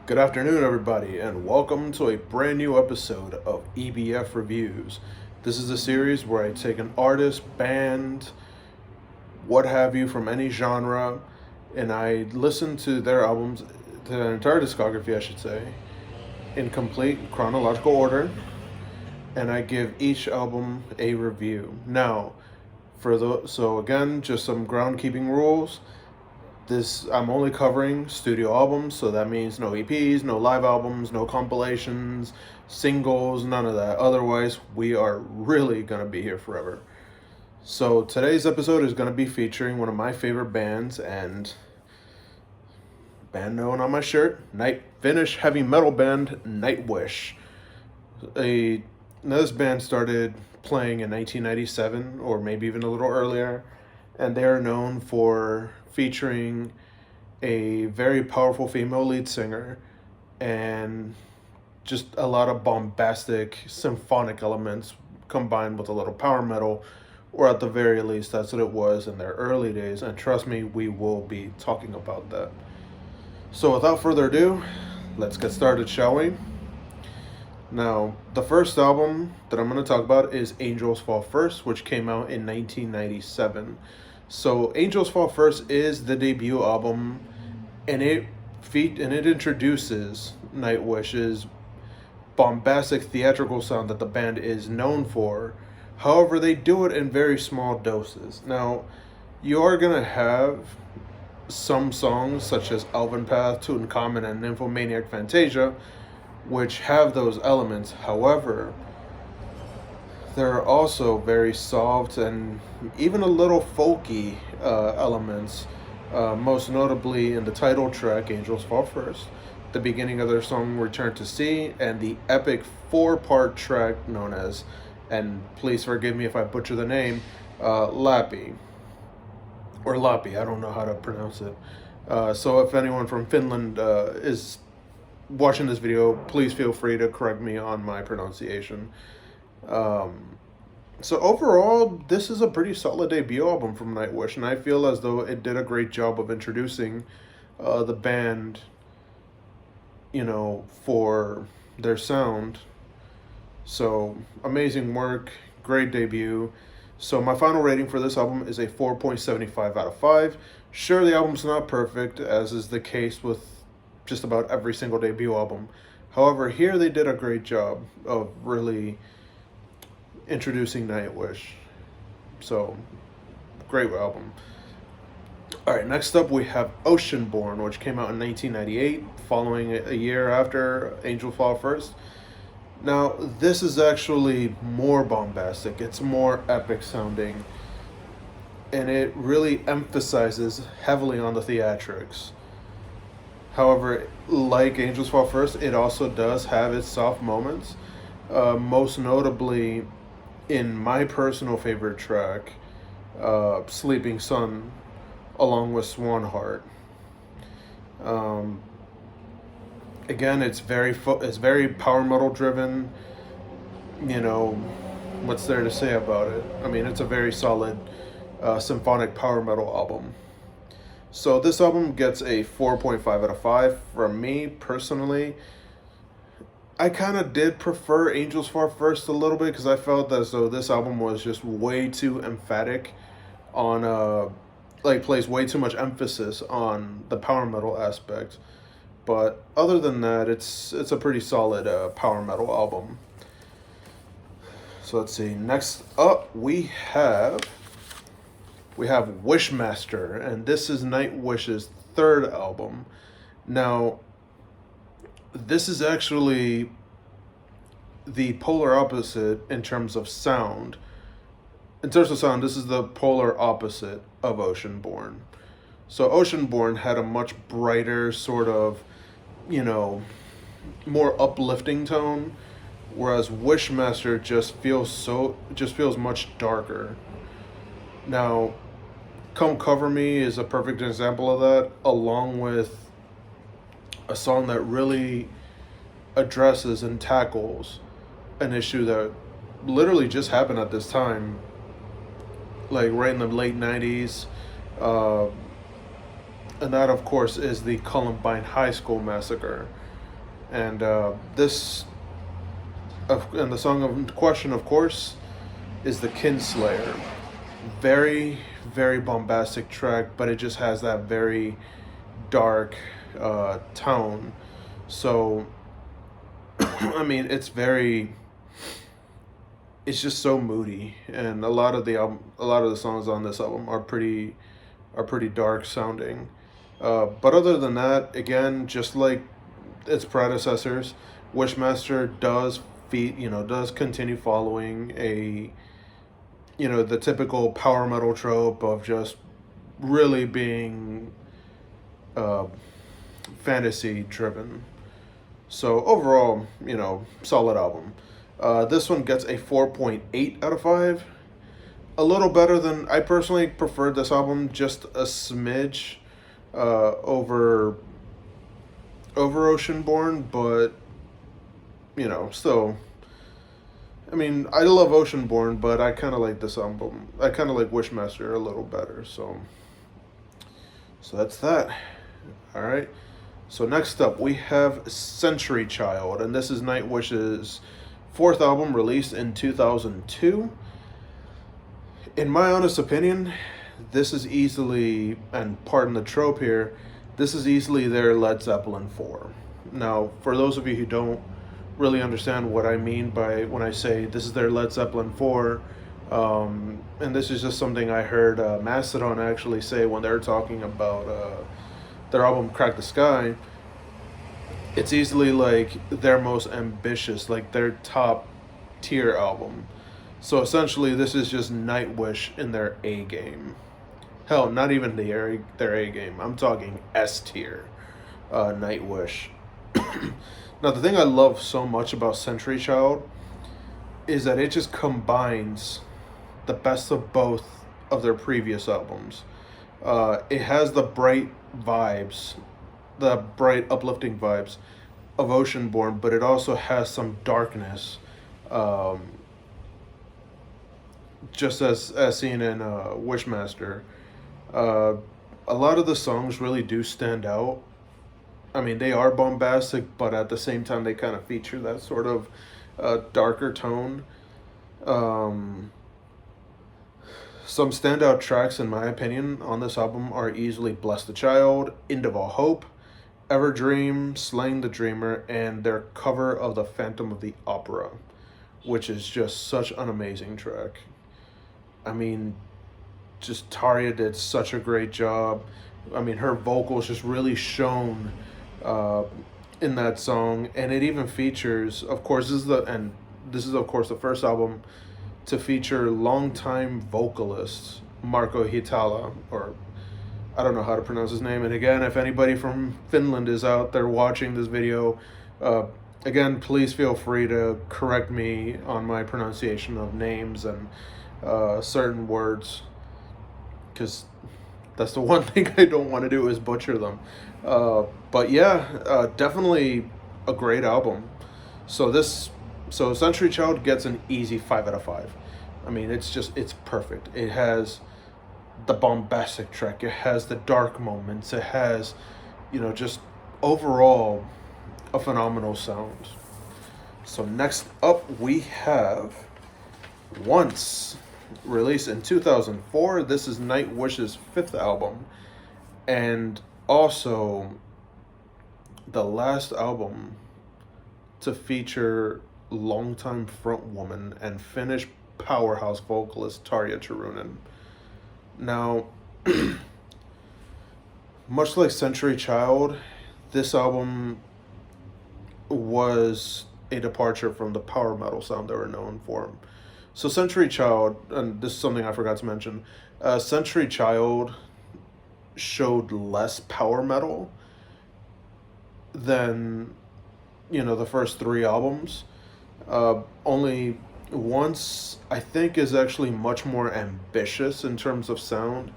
Good afternoon, everybody, and welcome to a brand new episode of EBF Reviews. This is a series where I take an artist, band, what have you from any genre, and I listen to their albums, their entire discography, I should say, in complete chronological order, and I give each album a review. Now, so again, just some groundkeeping rules. I'm only covering studio albums, so that means no EPs, no live albums, no compilations, singles, none of that. Otherwise, we are really gonna be here forever. So today's episode is gonna be featuring one of my favorite bands and band known on my shirt, Finnish heavy metal band Nightwish. This band started playing in 1997 or maybe even a little earlier, and they are known for featuring a very powerful female lead singer and just a lot of bombastic symphonic elements combined with a little power metal, or at the very least that's what it was in their early days, and trust me, we will be talking about that. So without further ado, let's get started, shall we? Now, the first album that I'm going to talk about is Angels Fall First, which came out in 1997. So Angels Fall First is the debut album, and it introduces Nightwish's bombastic theatrical sound that the band is known for. However, they do it in very small doses. Now, you are going to have some songs such as Elven Path, Tutankhamun, and Nymphomaniac Fantasia, which have those elements. However, there are also very soft and even a little folky elements, most notably in the title track, Angels Fall First, the beginning of their song Return to Sea, and the epic 4-part track known as, and please forgive me if I butcher the name, Lappi. Or Lappi, I don't know how to pronounce it. So if anyone from Finland is watching this video, please feel free to correct me on my pronunciation. So overall, this is a pretty solid debut album from Nightwish, and I feel as though it did a great job of introducing the band, for their sound. So amazing work, great debut. So my final rating for this album is a 4.75 out of 5. Sure, the album's not perfect, as is the case with just about every single debut album. However, here they did a great job of really introducing Nightwish. So, great album. Alright, next up we have Oceanborn, which came out in 1998, following a year after Angel Fall First. Now, this is actually more bombastic. It's more epic sounding, and it really emphasizes heavily on the theatrics. However, like Angels Fall First, it also does have its soft moments, most notably in my personal favorite track, Sleeping Sun, along with Swan Heart. Again, it's very power metal driven. What's there to say about it? I mean, it's a very solid symphonic power metal album. So this album gets a 4.5 out of 5 from me personally. I kind of did prefer Angels Fall First a little bit, because I felt as though this album was just way too emphatic on plays way too much emphasis on the power metal aspect. But other than that, it's a pretty solid power metal album. So let's see. Next up, we have Wishmaster, and this is Nightwish's third album. Now, this is actually the polar opposite in terms of sound. In terms of sound, this is the polar opposite of Oceanborn. So Oceanborn had a much brighter sort of, more uplifting tone, whereas Wishmaster just feels much darker. Now, Come Cover Me is a perfect example of that, along with a song that really addresses and tackles an issue that literally just happened at this time, like right in the late 90s. And that, of course, is the Columbine High School massacre. And and the song of question, of course, is the Kinslayer. Very, very bombastic track, but it just has that very dark tone. So, I mean, it's just so moody, and a lot of the songs on this album are pretty dark sounding. But other than that, again, just like its predecessors, Wishmaster does continue following the typical power metal trope of just really being uh, fantasy driven. So overall, solid album. This one gets a 4.8 out of 5. A little better than I personally preferred this album just a smidge over Oceanborn, but still. I mean, I love Oceanborn, but I kind of like this album. I kind of like Wishmaster a little better. So that's that. All right. So next up, we have Century Child, and this is Nightwish's fourth album released in 2002. In my honest opinion, this is easily, and pardon the trope here, this is easily their Led Zeppelin 4. Now, for those of you who don't really understand what I mean by when I say this is their Led Zeppelin 4, and this is just something I heard Mastodon actually say when they were talking about their album Crack the Sky. It's easily like their most ambitious, like their top tier album. So essentially, this is just Nightwish in their A game. Hell, not even their A game. I'm talking S tier Nightwish. Now, the thing I love so much about Century Child is that it just combines the best of both of their previous albums. It has the bright vibes, the bright, uplifting vibes of Oceanborn, but it also has some darkness, just as seen in Wishmaster. A lot of the songs really do stand out. I mean, they are bombastic, but at the same time, they kind of feature that sort of darker tone. Some standout tracks, in my opinion, on this album are easily Bless the Child, End of All Hope, Ever Dream, Slaying the Dreamer, and their cover of The Phantom of the Opera, which is just such an amazing track. I mean, just Tarja did such a great job. I mean, her vocals just really shone in that song, and it even features, of course, this is of course the first album to feature longtime vocalist Marco Hietala, or I don't know how to pronounce his name. And again, if anybody from Finland is out there watching this video, again, please feel free to correct me on my pronunciation of names and certain words, because that's the one thing I don't want to do is butcher them. But yeah, definitely a great album. So Century Child gets an easy 5 out of 5. I mean, it's perfect. It has the bombastic track. It has the dark moments. It has, just overall a phenomenal sound. So next up we have Once, released in 2004. This is Nightwish's fifth album, and also the last album to feature longtime frontwoman and Finnish powerhouse vocalist Tarja Turunen. Now, much like Century Child, this album was a departure from the power metal sound they were known for. So Century Child, and this is something I forgot to mention, Century Child showed less power metal than, the first three albums. Only Once, I think, is actually much more ambitious in terms of sound,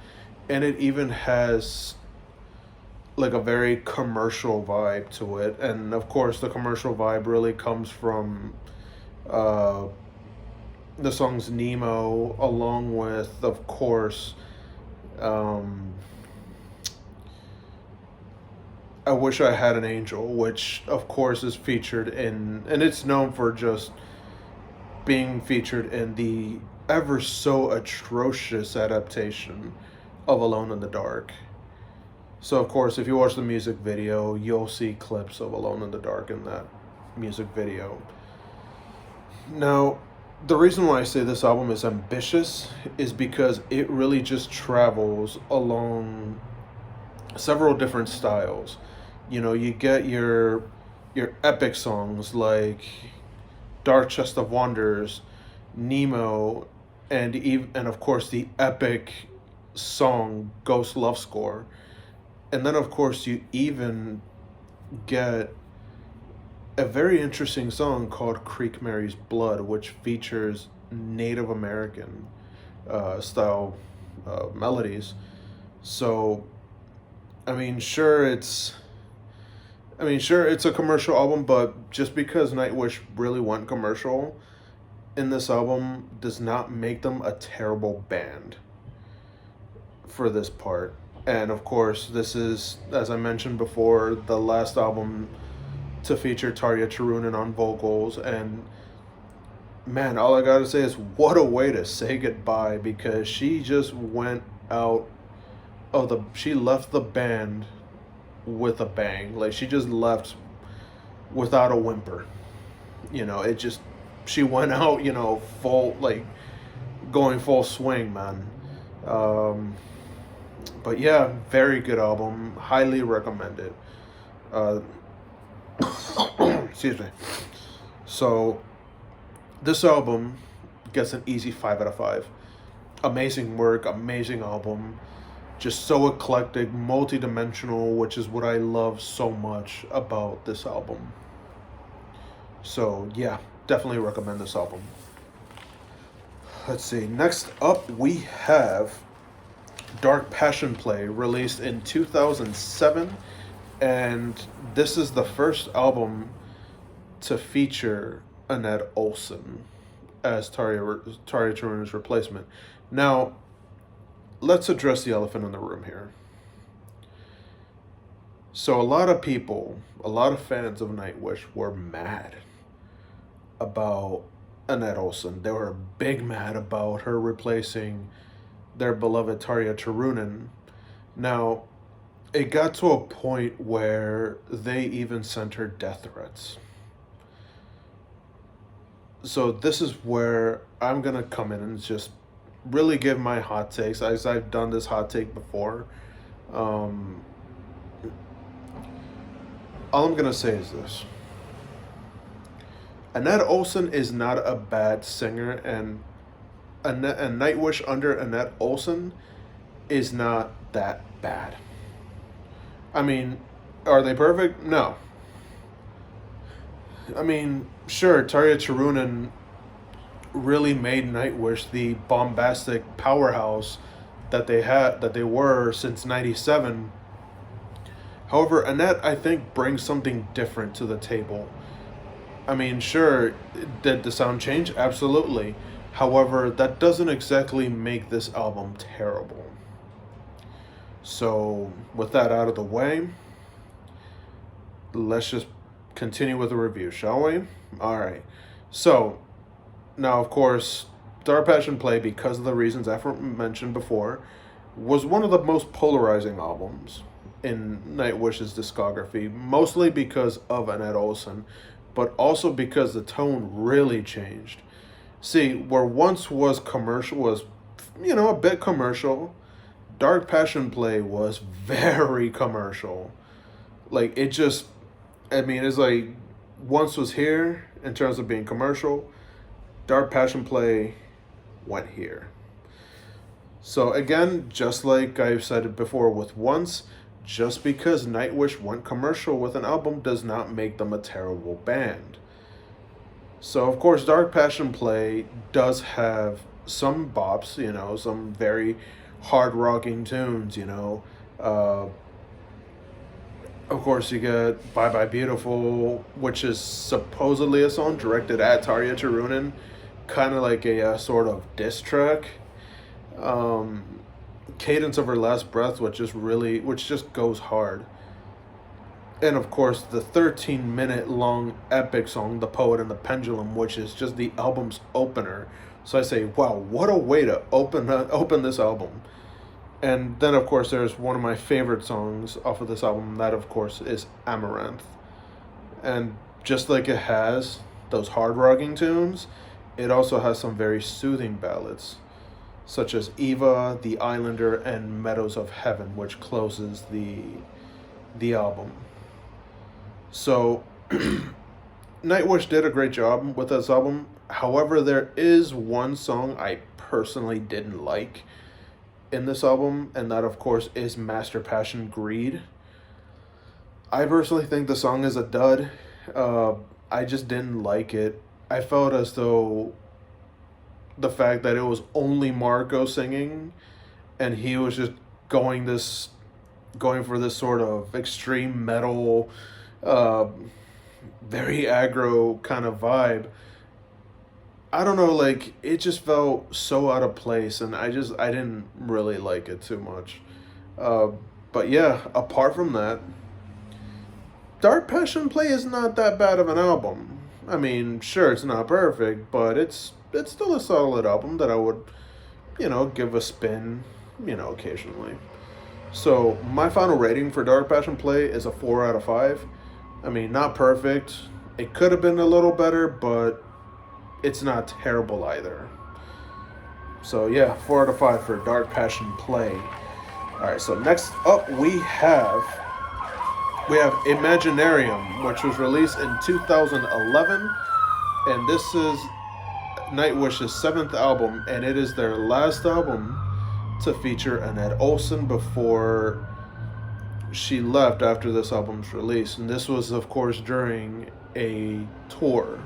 and it even has like a very commercial vibe to it. And of course, the commercial vibe really comes from the songs Nemo, along with, of course, I Wish I Had an Angel, which of course is featured in, and it's known for just being featured in the ever so atrocious adaptation of Alone in the Dark. So, of course, if you watch the music video, you'll see clips of Alone in the Dark in that music video. Now, the reason why I say this album is ambitious is because it really just travels along several different styles. You know, you get your epic songs like Dark Chest of Wonders, Nemo, and of course the epic song Ghost Love Score. And then of course you even get a very interesting song called Creek Mary's Blood, which features Native American style melodies. So, sure, it's a commercial album, but just because Nightwish really went commercial in this album does not make them a terrible band for this part. And of course, this is, as I mentioned before, the last album to feature Tarja Turunen on vocals. And man, all I gotta say is what a way to say goodbye, because she just went out of she left the band with a bang. Like, she just left without a whimper. You know, she went out, full, like, going full swing, man. But yeah, very good album. Highly recommended. Excuse me. So, this album gets an easy 5 out of 5. Amazing work, amazing album. Just so eclectic, multi-dimensional, which is what I love so much about this album. So yeah, definitely recommend this album. Let's see, next up we have Dark Passion Play, released in 2007, and this is the first album to feature Annette Olson as Tarja Turunen's replacement. Now, let's address the elephant in the room here. So a lot of people, a lot of fans of Nightwish were mad about Annette Olson. They were big mad about her replacing their beloved Tarja Turunen. Now, it got to a point where they even sent her death threats. So this is where I'm going to come in and just really give my hot takes, as I've done this hot take before. All I'm gonna say is this: Annette Olson is not a bad singer, and Nightwish under Annette Olson is not that bad. I mean, are they perfect? No. I mean, sure, Tarja Turunen really made Nightwish the bombastic powerhouse that they were since '97. However, Annette, I think, brings something different to the table. I mean, sure, did the sound change? Absolutely. However, that doesn't exactly make this album terrible. So, with that out of the way, let's just continue with the review, shall we? Alright. So, now, of course, Dark Passion Play, because of the reasons I mentioned before, was one of the most polarizing albums in Nightwish's discography, mostly because of Annette Olson, but also because the tone really changed. See, where once was commercial, was, a bit commercial, Dark Passion Play was very commercial. Like, it's like, once was here in terms of being commercial, Dark Passion Play went here. So again, just like I've said it before with Once, just because Nightwish went commercial with an album does not make them a terrible band. So of course, Dark Passion Play does have some bops, some very hard rocking tunes, Of course, you get Bye Bye Beautiful, which is supposedly a song directed at Tarja Turunen, kind of like a sort of diss track. Cadence of Her Last Breath, which just goes hard. And of course, the 13-minute long epic song, The Poet and the Pendulum, which is just the album's opener. So I say, wow, what a way to open this album. And then, of course, there's one of my favorite songs off of this album. That, of course, is Amaranth. And just like it has those hard rocking tunes, it also has some very soothing ballads, such as Eva, The Islander, and Meadows of Heaven, which closes the album. So, Nightwish did a great job with this album. However, there is one song I personally didn't like in this album, and that, of course, is Master Passion Greed. I personally think the song is a dud. I just didn't like it. I felt as though the fact that it was only Marco singing, and he was just going for this sort of extreme metal, very aggro kind of vibe. I don't know, like, it just felt so out of place, and I didn't really like it too much. But yeah, apart from that, Dark Passion Play is not that bad of an album. I mean, sure, it's not perfect, but it's still a solid album that I would, give a spin, occasionally. So my final rating for Dark Passion Play is a 4 out of 5. I mean, not perfect. It could have been a little better, but it's not terrible either. So yeah, 4 out of 5 for Dark Passion Play. Alright, so next up we have Imaginarium, which was released in 2011, and this is Nightwish's 7th album, and it is their last album to feature Annette Olson before she left after this album's release. And this was, of course, during a tour.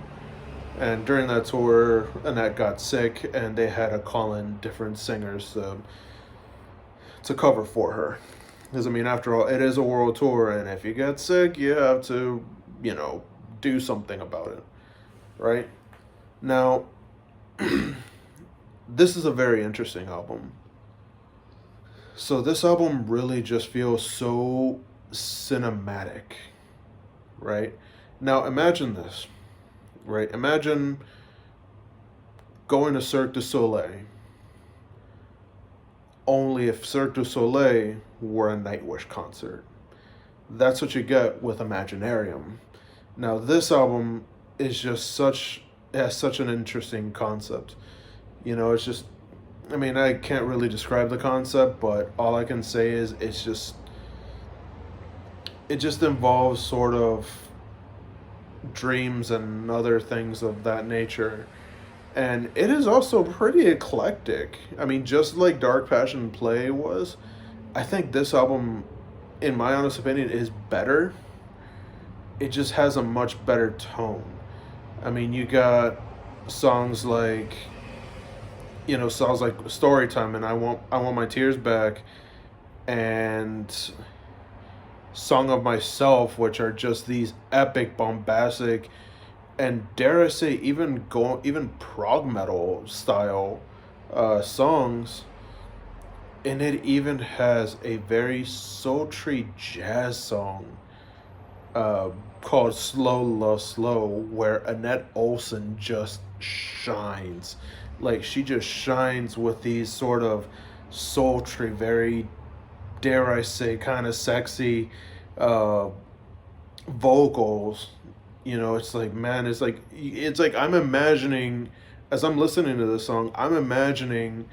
And during that tour, Annette got sick, and they had to call in different singers to cover for her. Because, I mean, after all, it is a world tour, and if you get sick, you have to, do something about it, right? Now, this is a very interesting album. So this album really just feels so cinematic, right? Now, imagine this, right? Imagine going to Cirque du Soleil, only if Cirque du Soleil were a Nightwish concert. That's what you get with Imaginarium. Now, this album is just it has such an interesting concept. It's just, I mean, I can't really describe the concept, but all I can say is it just involves sort of dreams and other things of that nature. And it is also pretty eclectic. I mean, just like Dark Passion Play was, I think this album, in my honest opinion, is better. It just has a much better tone. I mean, you got songs like Storytime and I Want My Tears Back, and Song of Myself, which are just these epic, bombastic, and dare I say even prog metal style songs. And it even has a very sultry jazz song called Slow Love Slow, where Annette Olson just shines. Like, she just shines with these sort of sultry, very, dare I say, kind of sexy vocals. It's like, man, it's like I'm imagining, as I'm listening to this song, I'm imagining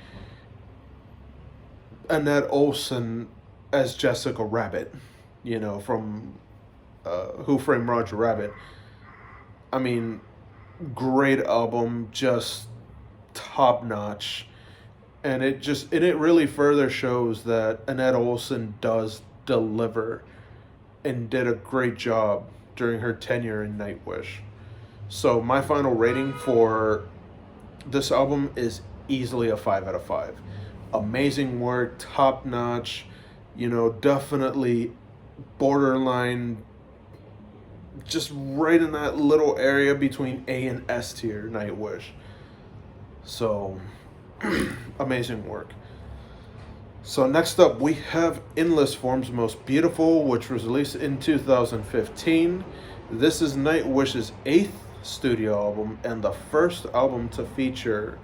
Annette Olson as Jessica Rabbit, from Who Framed Roger Rabbit. I mean, great album, just top notch, and it really further shows that Annette Olson does deliver and did a great job during her tenure in Nightwish. So my final rating for this album is easily a 5 out of 5. Amazing work, top notch, definitely borderline, just right in that little area between A and S tier Nightwish. So, amazing work. So next up, we have Endless Form's Most Beautiful, which was released in 2015. This is Nightwish's 8th studio album and the first album to feature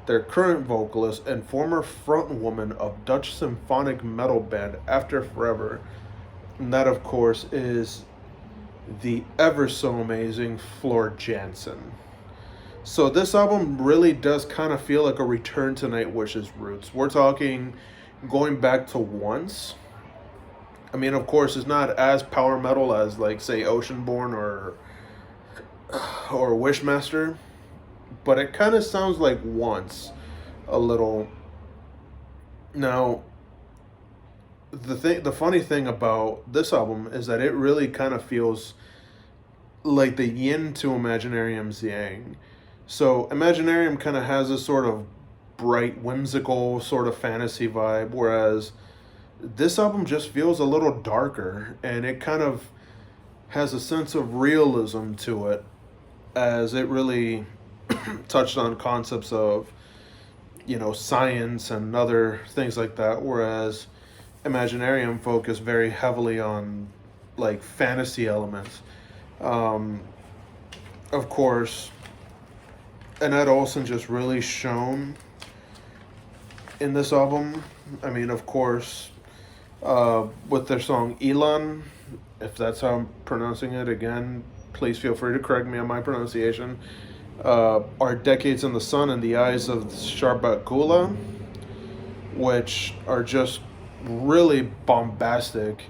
their current vocalist and former frontwoman of Dutch symphonic metal band After Forever. And that, of course, is the ever so amazing Floor Jansen. So this album really does kind of feel like a return to Nightwish's roots. We're talking going back to Once. I mean, of course, it's not as power metal as, like, say, Oceanborn or Wishmaster, but it kind of sounds like Once a little. Now, the funny thing about this album is that it really kind of feels like the yin to Imaginarium's yang. So Imaginarium kind of has this sort of bright, whimsical sort of fantasy vibe, whereas this album just feels a little darker, and it kind of has a sense of realism to it, as it really touched on concepts of, science and other things like that, whereas Imaginarium focused very heavily on, like, fantasy elements. Of course, Annette Olson just really shone in this album. I mean, of course, with their song Elan, if that's how I'm pronouncing it, again, please feel free to correct me on my pronunciation, are Decades in the Sun and the Eyes of Sharbat Gula, which are just really bombastic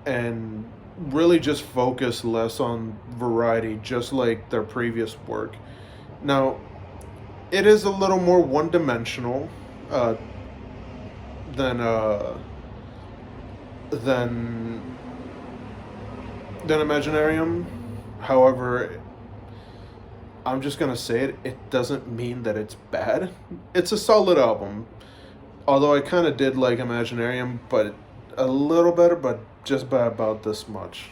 and really just focus less on variety, just like their previous work. Now, it is a little more one-dimensional than Imaginarium. However, I'm just gonna say it. It doesn't mean that it's bad. It's a solid album. Although I kind of did like Imaginarium, but a little better, but just by about this much.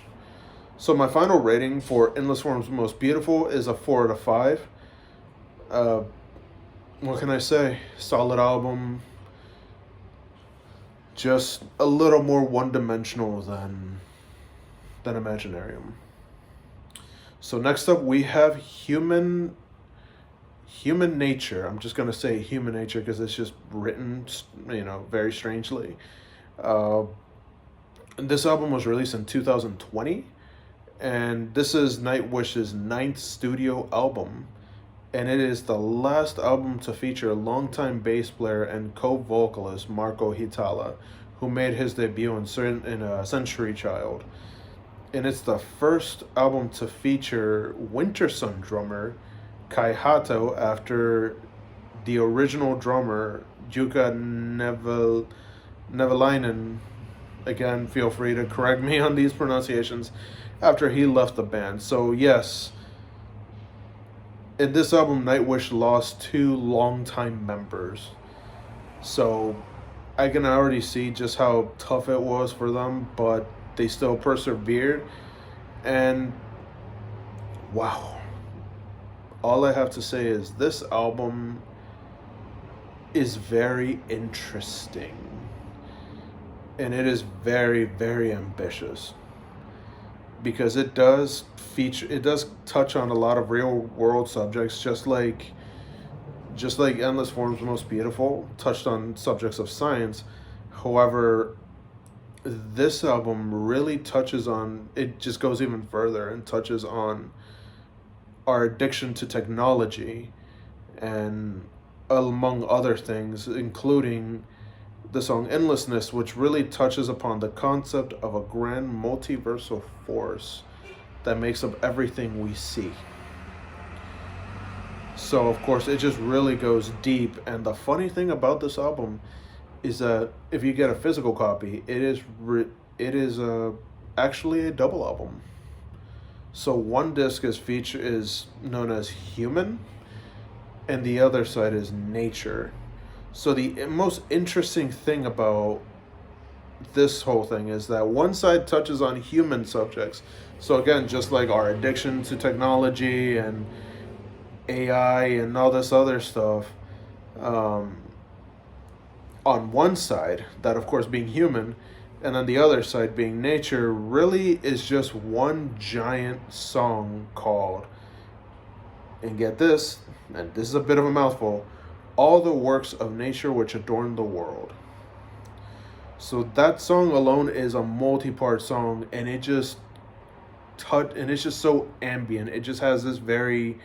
So my final rating for Endless Form's Most Beautiful is a 4 out of 5. What can I say? Solid album. Just a little more one-dimensional than Imaginarium. So next up we have Human Nature. I'm just going to say Human Nature because it's just written, very strangely. This album was released in 2020, and this is Nightwish's 9th studio album, and it is the last album to feature longtime bass player and co-vocalist Marco Hitala, who made his debut in Century Child. And it's the first album to feature Wintersun drummer Kai Hato after the original drummer Jukka Nevalainen. Again, feel free to correct me on these pronunciations, after he left the band. So yes, in this album, Nightwish lost 2 longtime members. So I can already see just how tough it was for them, but they still persevered. And wow, all I have to say is this album is very interesting. And it is very, very ambitious, because it does touch on a lot of real world subjects, just like Endless Form's Most Beautiful touched on subjects of science. However, this album really touches on, it just goes even further and touches on our addiction to technology, and among other things, including the song Endlessness, which really touches upon the concept of a grand multiversal force that makes up everything we see. So, of course, it just really goes deep. And the funny thing about this album is that if you get a physical copy, it is actually a double album. So one disc is known as Human, and the other side is Nature. So the most interesting thing about this whole thing is that one side touches on human subjects. So again, just like our addiction to technology and AI and all this other stuff, on one side, that of course being human, and on the other side being nature, really is just one giant song called, and get this, and this is a bit of a mouthful, all the works of nature which adorn the world. So that song alone is a multi-part song, and it's just so ambient. It just has this very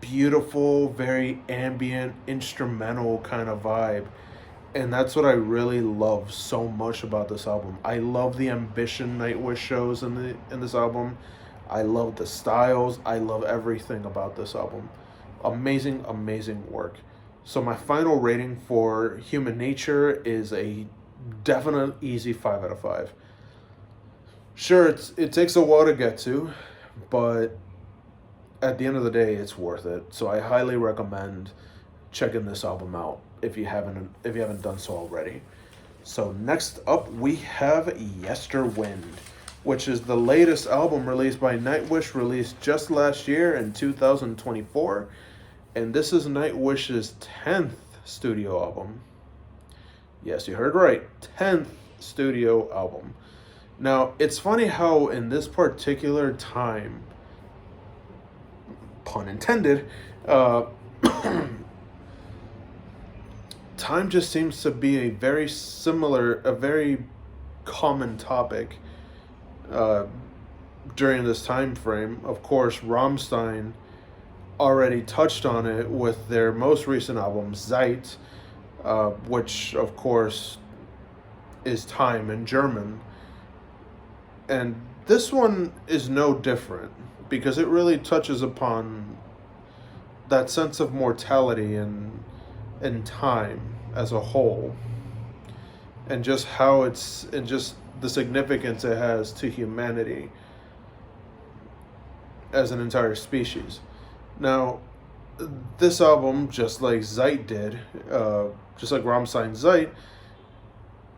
beautiful, very ambient, instrumental kind of vibe. And that's what I really love so much about this album. I love the ambition Nightwish shows in this album. I love the styles. I love everything about this album. Amazing, amazing work. So my final rating for Human Nature is a definite easy 5 out of 5. Sure, it takes a while to get to, but at the end of the day, it's worth it. So I highly recommend checking this album out if you haven't done so already. So next up, we have Yesterwind, which is the latest album released by Nightwish, released just last year in 2024. And this is Nightwish's 10th studio album. Yes, you heard right. 10th studio album. Now, it's funny how in this particular time, pun intended, time just seems to be a very common topic during this time frame. Of course, Rammstein already touched on it with their most recent album, Zeit, which, of course, is time in German. And this one is no different, because it really touches upon that sense of mortality and time as a whole, and just the significance it has to humanity as an entire species. Now, this album, just like Zeit did, just like Rammstein's Zeit,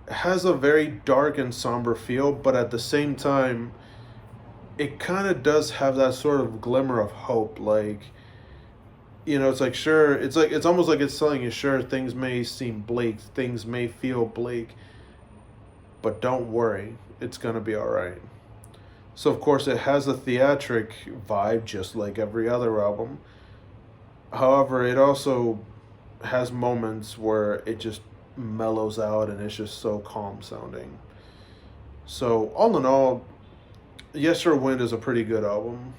has a very dark and somber feel, but at the same time, it kind of does have that sort of glimmer of hope. Like, you know, it's like, sure, it's almost like it's telling you, sure, things may seem bleak, things may feel bleak, but don't worry, it's gonna be all right. So of course it has a theatric vibe, just like every other album. However, it also has moments where it just mellows out and it's just so calm sounding. So all in all, Yesterwind is a pretty good album.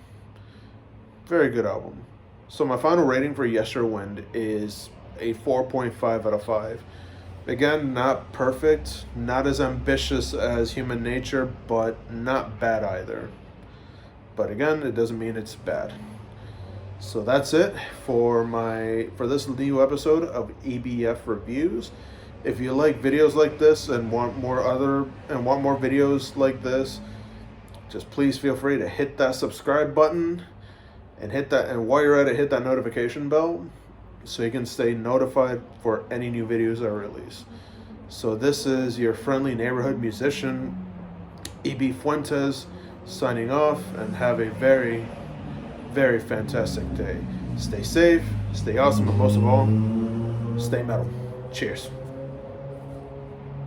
Very good album. So my final rating for Yesterwind is a 4.5 out of 5. Again, not perfect, not as ambitious as Human Nature, but not bad either. But again, it doesn't mean it's bad. So that's it for this new episode of EBF Reviews. If you like videos like this and want more videos like this, just please feel free to hit that subscribe button and while you're at it, hit that notification bell so you can stay notified for any new videos I release. So this is your friendly neighborhood musician, E.B. Fuentes, signing off, and have a very, very fantastic day. Stay safe, stay awesome, and most of all, stay metal. Cheers.